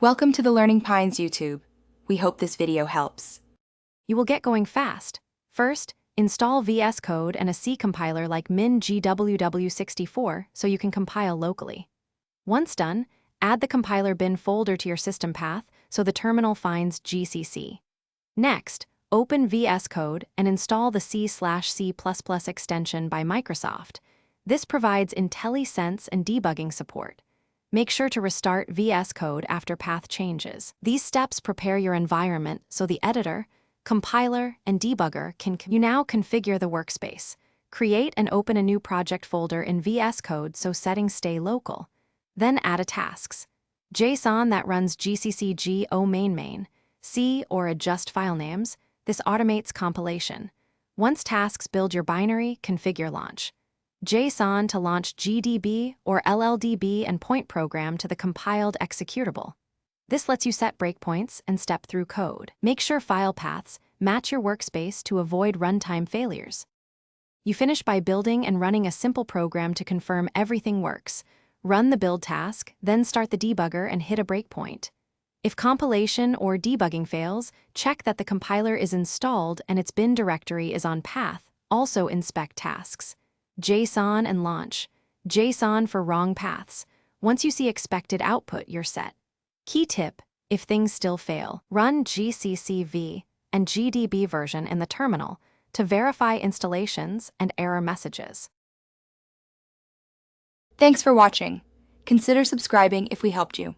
Welcome to the Learning Pines YouTube. We hope this video helps. You will get going fast. First, install VS Code and a C compiler like min-gww64 so you can compile locally. Once done, add the compiler bin folder to your system path so the terminal finds GCC. Next, open VS Code and install the C/C++ extension by Microsoft. This provides IntelliSense and debugging support. Make sure to restart VS Code after path changes. These steps prepare your environment so the editor, compiler, and debugger can you now configure the workspace. Create and open a new project folder in VS Code so settings stay local. Then add a tasks. JSON that runs gcc o main, C or adjust file names. This automates compilation. Once tasks build your binary, configure launch. JSON to launch GDB or LLDB and point program to the compiled executable. This lets you set breakpoints and step through code. Make sure file paths match your workspace to avoid runtime failures. You finish by building and running a simple program to confirm everything works. Run the build task, then start the debugger and hit a breakpoint. If compilation or debugging fails, check that the compiler is installed and its bin directory is on path. Also inspect tasks. JSON and launch. JSON for wrong paths. Once you see expected output, you're set. Key tip: if things still fail, run gccv and GDB version in the terminal to verify installations and error messages. Thanks for watching. Consider subscribing if we helped you.